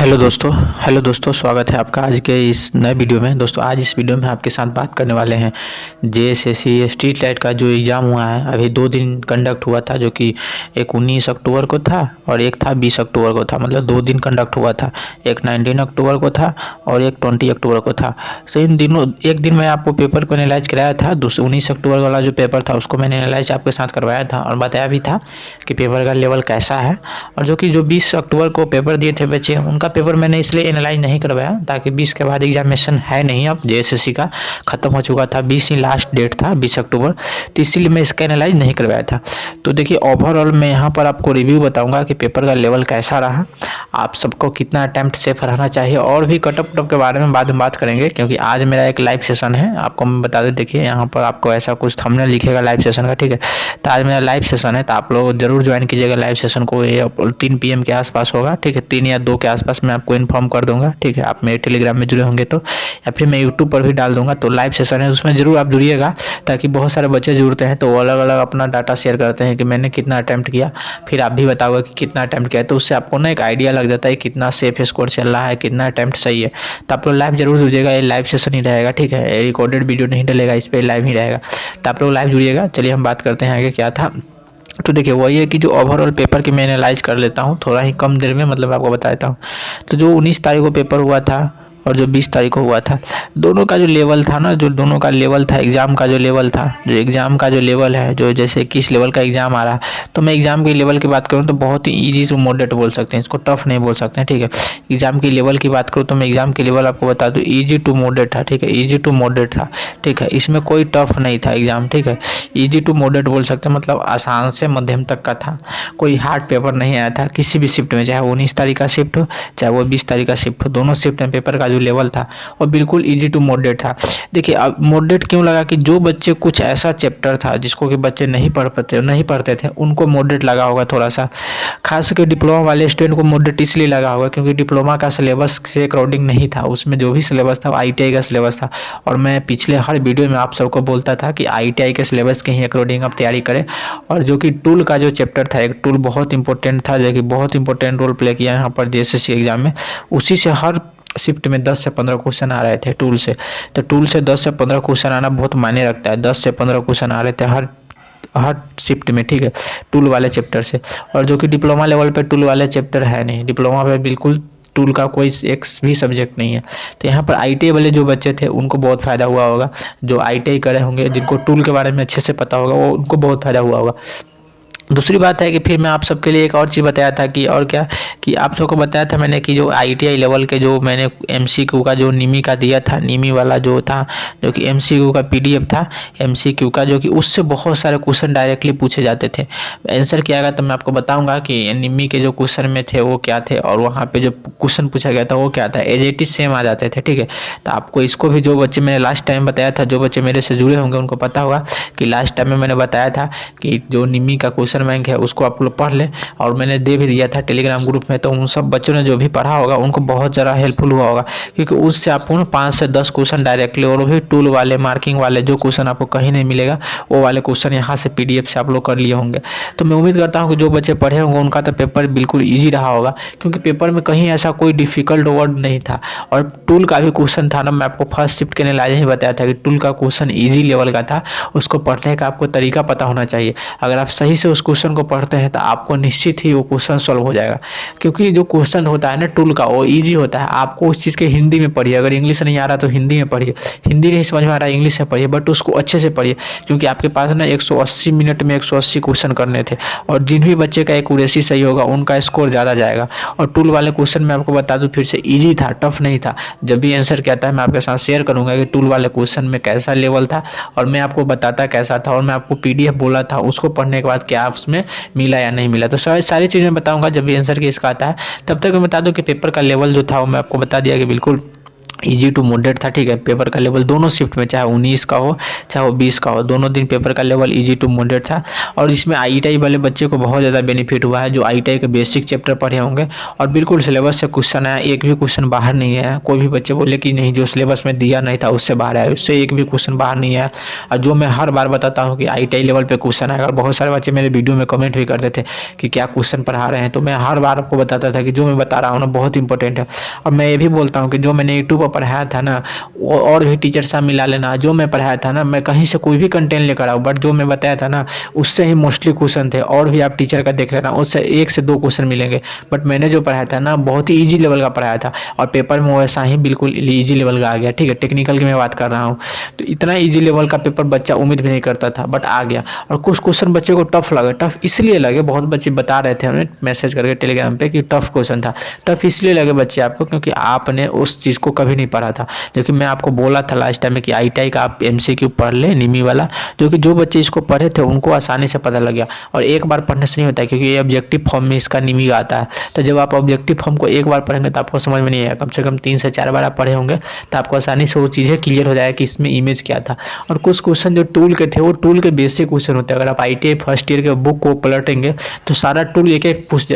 Hello दोस्तों, स्वागत है आपका आज के इस नए वीडियो में। दोस्तों आज इस वीडियो में आपके साथ बात करने वाले हैं जेएसएससी स्ट्रीट लाइट का जो एग्ज़ाम हुआ है। अभी 2 दिन कंडक्ट हुआ था, जो कि एक 19 अक्टूबर को था और एक था 20 अक्टूबर को था। मतलब 2 दिन कंडक्ट हुआ था, एक 19 अक्टूबर को था और एक 20 अक्टूबर को था। तो इन दिनों एक दिन मैं आपको पेपर को एनालाइज कराया था। 19 अक्टूबर वाला जो पेपर था उसको मैंने एनालाइज आपके साथ करवाया था और बताया भी था कि पेपर का लेवल कैसा है। और जो 20 अक्टूबर को पेपर दिए थे बच्चे, उनका पेपर मैंने इसलिए एनालाइज नहीं करवाया ताकि 20 के बाद एग्जामिनेशन है नहीं, अब जेएसएससी का ख़त्म हो चुका था। 20 ही लास्ट डेट था, 20 अक्टूबर, तो इसीलिए मैं इसका एनालाइज नहीं करवाया था। तो देखिए ओवरऑल मैं यहाँ पर आपको रिव्यू बताऊँगा कि पेपर का लेवल कैसा रहा, आप सबको कितना अटैम्प्ट सेफ रहना चाहिए, और भी कटअप के बारे में बाद में बात करेंगे। क्योंकि आज मेरा एक लाइव सेशन है, आपको मैं बता दें। देखिए यहाँ पर आपको ऐसा कुछ थंबनेल लिखेगा लाइव सेशन का, ठीक है। तो आज मेरा लाइव सेशन है, तो आप लोग जरूर ज्वाइन कीजिएगा लाइव सेशन को। ये 3 PM के आसपास होगा, ठीक है। 3 या 2 के आसपास मैं आपको इन्फॉर्म कर दूंगा, ठीक है। आप मेरे टेलीग्राम में जुड़े होंगे तो, या फिर मैं यूट्यूब पर भी डाल दूंगा। तो लाइव सेशन है, उसमें जरूर आप जुड़िएगा, ताकि बहुत सारे बच्चे जुड़ते हैं तो वो अलग अलग अपना डाटा शेयर करते हैं कि मैंने कितना अटैम्प्ट किया, फिर आप भी बताओगे कि कितना अटैम्प्ट किया। तो उससे आपको ना एक आइडिया लग जाता है कितना सेफ स्कोर चल रहा है, कितना अटैम्प्ट सही है। तो आप लोग लाइव जरूर जुड़िएगा, ये लाइव सेशन ही रहेगा, ठीक है। रिकॉर्डेड वीडियो नहीं डलेगा, इस पर लाइव ही रहेगा। तो आप लोग लाइव जुड़िएगा। चलिए हम बात करते हैं आगे क्या था। तो देखिए वही है कि जो ओवरऑल पेपर की मैं एनालाइज कर लेता हूँ थोड़ा ही कम देर में, मतलब आपको बता देता हूँ। तो जो 19 तारीख को पेपर हुआ था और जो 20 तारीख को हुआ था, दोनों का जो लेवल था ना, जो दोनों का लेवल था, एग्ज़ाम का जो लेवल था, जो एग्ज़ाम का जो लेवल है, जो जैसे किस लेवल का एग्ज़ाम आ रहा है, तो मैं एग्ज़ाम के लेवल की बात करूँ तो बहुत ही ईजी टू मॉडरेट बोल सकते हैं, इसको टफ नहीं बोल सकते हैं, ठीक है। एग्ज़ाम की लेवल की बात करूँ तो मैं एग्ज़ाम के लेवल आपको बता दूँ, ईजी टू मॉडरेट था, ठीक है। ईजी टू मॉडरेट था, ठीक है। इसमें कोई टफ नहीं था एग्ज़ाम, ठीक है। ईजी टू मॉडरेट बोल सकते हैं, मतलब आसान से मध्यम तक का था। कोई हार्ड पेपर नहीं आया था किसी भी शिफ्ट में, चाहे वो 19 तारीख का शिफ्ट हो, चाहे वो 20 तारीख का शिफ्ट हो। दोनों शिफ्ट में पेपर का जो लेवल था और बिल्कुल इजी टू मॉडरेट था। देखिए अब मॉडरेट क्यों लगा कि जो बच्चे कुछ ऐसा चैप्टर था जिसको कि बच्चे नहीं पढ़ते थे, उनको मॉडरेट लगा होगा थोड़ा सा। खास करके डिप्लोमा वाले स्टूडेंट को मॉडरेट इसलिए लगा होगा क्योंकि डिप्लोमा का सिलेबस से अकॉर्डिंग नहीं था, उसमें जो भी सिलेबस था वो ITI का सिलेबस था। और मैं पिछले हर वीडियो में आप सबको बोलता था कि ITI के सिलेबस के ही अकॉर्डिंग आप तैयारी करें। और जो कि टूल का जो चैप्टर था, एक टूल बहुत इंपॉर्टेंट था, जो कि बहुत इंपॉर्टेंट रोल प्ले किया यहाँ पर जेएसएससी एग्जाम में। उसी से हर शिफ्ट में 10 से 15 क्वेश्चन आ रहे थे टूल से। तो टूल से 10 से 15 क्वेश्चन आना बहुत मायने रखता है। 10 से 15 क्वेश्चन आ रहे थे हर शिफ्ट में, ठीक है, टूल वाले चैप्टर से। और जो कि डिप्लोमा लेवल पे टूल वाले चैप्टर है नहीं, डिप्लोमा पे बिल्कुल टूल का कोई एक भी सब्जेक्ट नहीं है। तो यहाँ पर ITI वाले जो बच्चे थे उनको बहुत फ़ायदा हुआ होगा, जो ITI करे होंगे, जिनको टूल के बारे में अच्छे से पता होगा, वो उनको बहुत फ़ायदा हुआ होगा। दूसरी बात है कि फिर मैं आप सबके लिए एक और चीज़ बताया था कि, और क्या, कि आप सबको बताया था मैंने कि जो ITI लेवल के जो मैंने MCQ का जो निमी का दिया था, निमी वाला जो था, जो कि MCQ का PDF था MCQ का, जो कि उससे बहुत सारे क्वेश्चन डायरेक्टली पूछे जाते थे। आंसर किया गया तो मैं आपको बताऊंगा कि निमी के जो क्वेश्चन में थे वो क्या थे, और वहाँ पर जो क्वेश्चन पूछा गया था वो क्या था। एज इट इज सेम आ जाते थे, ठीक है। तो आपको इसको भी, जो बच्चे मैंने लास्ट टाइम बताया था, जो बच्चे मेरे से जुड़े होंगे उनको पता होगा कि लास्ट टाइम में मैंने बताया था कि जो निमी का क्वेश्चन बैंक है उसको आप लोग पढ़ लें, और मैंने दे भी दिया था टेलीग्राम ग्रुप में। तो उन सब बच्चों ने जो भी पढ़ा होगा उनको बहुत ज़्यादा हेल्पफुल हुआ होगा, क्योंकि उससे आपको 5 से 10 क्वेश्चन डायरेक्टली, और भी टूल वाले मार्किंग वाले जो क्वेश्चन आपको कहीं नहीं मिलेगा, वो वाले क्वेश्चन यहाँ से PDF से आप लोग कर लिए होंगे। तो मैं उम्मीद करता हूँ कि जो बच्चे पढ़े होंगे उनका तो पेपर बिल्कुल ईजी रहा होगा, क्योंकि पेपर में कहीं ऐसा कोई डिफिकल्ट वर्ड नहीं था। और टूल का भी क्वेश्चन था ना, मैं आपको फर्स्ट शिफ्ट के एनालाइज ही बताया था कि टूल का क्वेश्चन ईजी लेवल का था। उसको पढ़ने का आपको तरीका पता होना चाहिए। अगर आप सही से उस क्वेश्चन को पढ़ते हैं तो आपको निश्चित ही वो क्वेश्चन सॉल्व हो जाएगा। क्योंकि जो क्वेश्चन होता है ना टूल का, वो इजी होता है। आपको उस चीज़ के हिंदी में पढ़िए, अगर इंग्लिश नहीं आ रहा तो हिंदी में पढ़िए, हिंदी नहीं समझ में आ रहा इंग्लिश में पढ़िए, बट उसको अच्छे से पढ़िए। क्योंकि आपके पास ना 180 मिनट में 180 क्वेश्चन करने थे, और जिन भी बच्चे का एक्यूरेसी सही होगा उनका स्कोर ज़्यादा जाएगा। और टूल वाले क्वेश्चन मैं आपको बता दूँ फिर से, ईजी था, टफ नहीं था। जब भी आंसर क्या था मैं आपके साथ शेयर करूँगा कि टूल वाले क्वेश्चन में कैसा लेवल था, और मैं आपको बताता कैसा था, और मैं आपको PDF बोला था उसको पढ़ने के बाद क्या उसमें मिला या नहीं मिला। तो सारी चीज़ें बताऊंगा जब भी आंसर की इसका आता है। तब तक मैं बता दूं कि पेपर का लेवल जो था वो मैं आपको बता दिया कि बिल्कुल इजी टू मॉडरेट था, ठीक है। पेपर का लेवल दोनों शिफ्ट में, चाहे 19 का हो चाहे वो 20 का हो, दोनों दिन पेपर का लेवल इजी टू मॉडरेट था। और इसमें आईटीआई वाले बच्चे को बहुत ज़्यादा बेनिफिट हुआ है, जो आईटीआई के बेसिक चैप्टर पढ़े होंगे और बिल्कुल सिलेबस से क्वेश्चन आया, एक भी क्वेश्चन बाहर नहीं आया। कोई भी बच्चे बोले कि नहीं जो सिलेबस में दिया नहीं था उससे बाहर आया, उससे एक भी क्वेश्चन बाहर नहीं आया। और जो मैं हर बार बताता हूँ कि आईटीआई लेवल पे क्वेश्चन आएगा, और बहुत सारे बच्चे मेरे वीडियो में कमेंट भी करते थे कि क्या क्वेश्चन पढ़ा रहे हैं, तो मैं हर बार आपको बताता था कि जो मैं बता रहा हूँ ना बहुत इंपॉर्टेंट है। और मैं ये भी बोलता हूँ कि जो मैंने यूट्यूब पर पढ़ाया था ना, और भी टीचर साहब मिला लेना, जो मैं पढ़ाया था ना, मैं कहीं से कोई भी कंटेंट लेकर आऊँ, बट जो मैं बताया था ना उससे ही मोस्टली क्वेश्चन थे। और भी आप टीचर का देख लेना, उससे 1 से 2 क्वेश्चन मिलेंगे, बट मैंने जो पढ़ाया था ना बहुत ही ईजी लेवल का पढ़ाया था, और पेपर में वैसा ही बिल्कुल ईजी लेवल का आ गया, ठीक है। टेक्निकल की मैं बात कर रहा हूँ, तो इतना ईजी लेवल का पेपर बच्चा उम्मीद भी नहीं करता था, बट आ गया। और कुछ क्वेश्चन बच्चे को टफ लगे, टफ इसलिए लगे, बहुत बच्चे बता रहे थे हमें मैसेज करके टेलीग्राम पे कि टफ क्वेश्चन था। टफ इसलिए लगे बच्चे आपको क्योंकि आपने उस चीज़ को कभी नहीं पढ़ा था। लेकिन मैं आपको बोला था लास्ट टाइम में कि आईटीआई का आप एमसीक्यू पढ़ ले निमी वाला, जो कि जो बच्चे इसको पढ़े थे उनको आसानी से पता लग गया। और एक बार पढ़ने से नहीं होता है, क्योंकि ये ऑब्जेक्टिव फॉर्म में इसका निमी आता है। तो जब आप ऑब्जेक्टिव फॉर्म को एक बार पढ़ेंगे तो आपको समझ में नहीं आएगा, कम से कम 3 से 4 बार आप पढ़े होंगे, तो आपको आसानी से वो चीज़ें क्लियर हो जाएगा कि इसमें इमेज क्या था। और कुछ क्वेश्चन जो टूल के थे वो टूल के बेसिक क्वेश्चन होते हैं। अगर आप आईटीआई फर्स्ट ईयर के बुक को पलटेंगे तो सारा टूल एक एक पूछ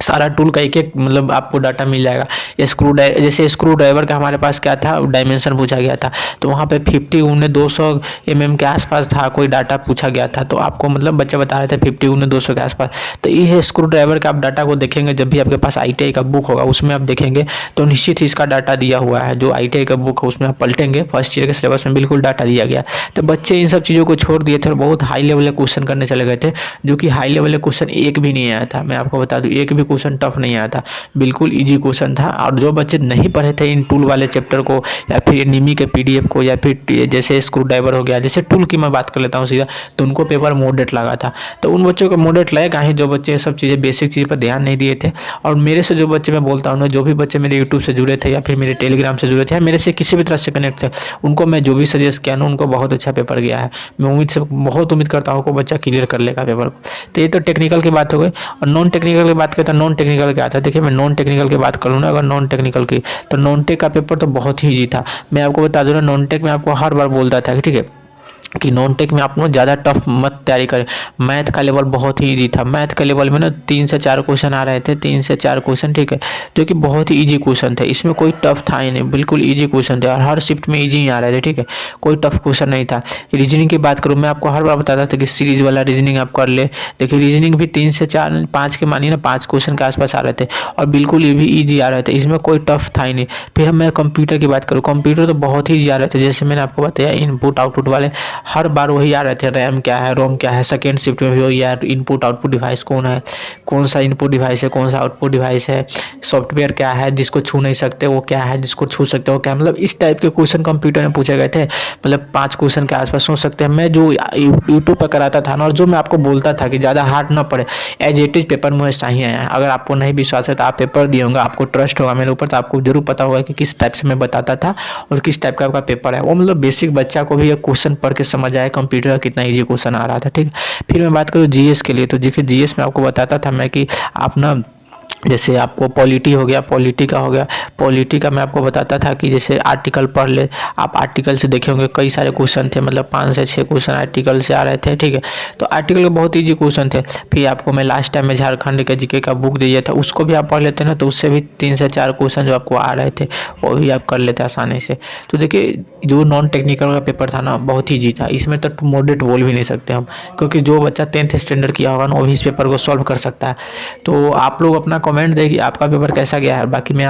सारा टूल का एक एक मतलब आपको डाटा मिल जाएगा। जैसे स्क्रू ड्राइवर का हमारे पास क्या था, डायमेंशन पूछा गया था, तो वहाँ पे 50-200 mm के आसपास था, कोई डाटा पूछा गया था, तो आपको मतलब बच्चे बता रहे थे 50-200 के आसपास। तो ये स्क्रू ड्राइवर का आप डाटा को देखेंगे, जब भी आपके पास आईटीआई का बुक होगा उसमें आप देखेंगे तो निश्चित ही इसका डाटा दिया हुआ है। जो आईटीआई का बुक है उसमें आप पलटेंगे, फर्स्ट ईयर के सिलेबस में बिल्कुल डाटा दिया गया। तो बच्चे इन सब चीज़ों को छोड़ दिए थे और बहुत हाई लेवल के क्वेश्चन करने चले गए थे, जो कि हाई लेवल के क्वेश्चन एक भी नहीं आया था। मैं आपको बता दूँ एक भी क्वेश्चन टफ नहीं आया था, बिल्कुल इजी क्वेश्चन था। और जो बच्चे नहीं पढ़े थे इन टूल वाले चैप्टर को, या फिर निमी के पीडीएफ को, या फिर जैसे स्क्रू ड्राइवर हो गया, जैसे टूल की मैं बात कर लेता हूँ सीधा, तो उनको पेपर मॉडरेट लगा था। तो उन बच्चों को मॉडरेट लगेगा ही जो बच्चे सब चीज़ें बेसिक चीज़ पर ध्यान नहीं दिए थे। और मेरे से जो बच्चे मैं बोलता हूँ ना, जो भी बच्चे मेरे यूट्यूब से जुड़े थे या फिर मेरे टेलीग्राम से जुड़े थे या मेरे से किसी भी तरह से कनेक्ट थे, उनको मैं जो भी सजेस्ट किया ना उनको बहुत अच्छा पेपर गया है। मैं बहुत उम्मीद करता हूँ कि बच्चा क्लियर कर लेगा पेपर को। तो ये तो टेक्निकल की बात हो गई। और नॉन टेक्निकल की बात करता, नॉन टेक्निकल क्या था, देखिए मैं नॉन टेक्निकल की बात करूँ ना, अगर नॉन टेक्निकल की, तो नॉन टेक का पेपर तो बहुत ही ईजी था। मैं आपको बता दूँ ना, नॉन टेक में आपको हर बार बोलता था कि ठीक है कि नॉन टेक में आप लोग ज़्यादा टफ मत तैयारी करें। मैथ का लेवल बहुत ही इजी था। मैथ के लेवल में ना 3 से 4 क्वेश्चन आ रहे थे, 3 से 4 क्वेश्चन, ठीक है, जो कि बहुत ही इजी क्वेश्चन थे। इसमें कोई टफ था ही नहीं, बिल्कुल इजी क्वेश्चन थे, और हर शिफ्ट में इजी ही आ रहे थे, ठीक है, कोई टफ क्वेश्चन नहीं था। रीजनिंग की बात करूँ, मैं आपको हर बार बताता था कि सीरीज वाला रीजनिंग आप कर ले। देखिए रीजनिंग भी 3 से 4 5 के मानिए ना 5 क्वेश्चन के आसपास आ रहे थे, और बिल्कुल ये भी ईजी आ रहे थे, इसमें कोई टफ था ही नहीं। फिर मैं कंप्यूटर की बात करूँ, कंप्यूटर तो बहुत ही ईजी आ रहे थे। जैसे मैंने आपको बताया इनपुट आउटपुट वाले हर बार वही रहे थे, रैम क्या है, रोम क्या है। सेकेंड शिफ्ट में भी वही यार, इनपुट आउटपुट डिवाइस कौन है, कौन सा इनपुट डिवाइस है, कौन सा आउटपुट डिवाइस है, सॉफ्टवेयर क्या है, जिसको छू नहीं सकते वो क्या है, जिसको छू सकते हो क्या, मतलब इस टाइप के क्वेश्चन कंप्यूटर में पूछे गए थे। मतलब 5 क्वेश्चन के आसपास सोच सकते हैं। मैं जो यूट्यूब पर कराता था ना, और जो मैं आपको बोलता था कि ज़्यादा हार्ड ना पड़े, एज इट इज पेपर मुझे सही आया है। अगर आपको नहीं विश्वास है तो आप पेपर दिए होंगे, आपको ट्रस्ट होगा मेरे ऊपर, तो आपको जरूर पता होगा कि किस टाइप से मैं बताता था और किस टाइप का आपका पेपर है। वो मतलब बेसिक बच्चा को भी एक क्वेश्चन पढ़ के समझ आए कंप्यूटर का कितना इजी क्वेश्चन आ रहा था, ठीक है। फिर मैं बात करूँ जीएस के लिए, तो देखिए जीएस में आपको बताता था मैं कि आप ना जैसे आपको पॉलिटी हो गया, पॉलिटी का हो गया, पॉलिटी का मैं आपको बताता था कि जैसे आर्टिकल पढ़ ले। आप आर्टिकल से देखे होंगे कई सारे क्वेश्चन थे, मतलब 5 से 6 क्वेश्चन आर्टिकल से आ रहे थे, ठीक है। तो आर्टिकल के बहुत ईजी क्वेश्चन थे। फिर आपको मैं लास्ट टाइम में झारखंड के जीके का बुक दिया था, उसको भी आप पढ़ लेते ना, तो उससे भी 3 से 4 क्वेश्चन जो आपको आ रहे थे वो भी आप कर लेते आसानी से। तो देखिए जो नॉन टेक्निकल का पेपर था ना बहुत ईजी था, इसमें तो मॉडरेट बोल भी नहीं सकते हम, क्योंकि जो बच्चा 10th स्टैंडर्ड किया होगा ना वो भी इस पेपर को सॉल्व कर सकता है। तो आप लोग अपना कमेंट दें कि आपका पेपर कैसा गया है। बाकी मैं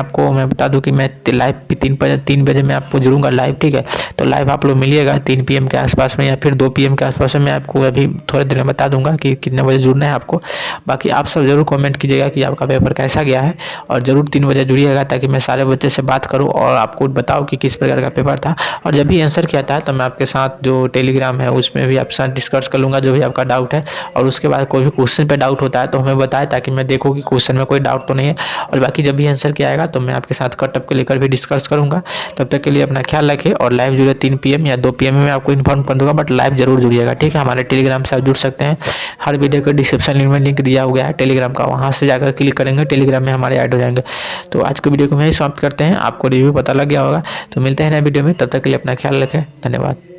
बता दूं कि मैं लाइव 3 बजे मैं आपको जुड़ूंगा लाइव, ठीक है। तो लाइव आप लोग मिलिएगा 3 PM के आसपास में या फिर 2 PM के आसपास में। मैं आपको अभी थोड़ी देर में बता दूंगा कि कितने बजे जुड़ना है आपको। बाकी आप सब जरूर कमेंट कीजिएगा कि आपका पेपर कैसा गया है, और ज़रूर 3 बजे जुड़िएगा ताकि मैं सारे बच्चे से बात करूँ और आपको बताऊँ कि किस प्रकार का पेपर था। और जब भी आंसर किया था तो मैं आपके साथ जो टेलीग्राम है उसमें भी आपके साथ डिस्कस कर लूँगा जो भी आपका डाउट है, और उसके बाद कोई भी क्वेश्चन पे डाउट होता है तो हमें बताएं ताकि मैं देखूँ कि क्वेश्चन में कोई डाउट तो नहीं है। और बाकी जब भी आंसर किया आएगा तो मैं आपके साथ कट ऑफ को लेकर भी डिस्कस करूँगा। तब तक के लिए अपना ख्याल रखें और लाइव जुड़े 3 PM या 2 PM में आपको इन्फॉर्म कर दूँगा, बट लाइव जरूर जुड़िएगा, ठीक है। हमारे टेलीग्राम से आप जुड़ सकते हैं, हर वीडियो के डिस्क्रिप्शन में लिंक दिया हुआ है टेलीग्राम का, वहाँ से जाकर क्लिक करेंगे, टेलीग्राम में हमारे ऐड हो जाएंगे। तो आज की वीडियो को मैं ही समाप्त करते हैं, आपको रिव्यू पता लग गया होगा। तो मिलते हैं नए वीडियो में, तब तक के लिए अपना ख्याल रखें, धन्यवाद।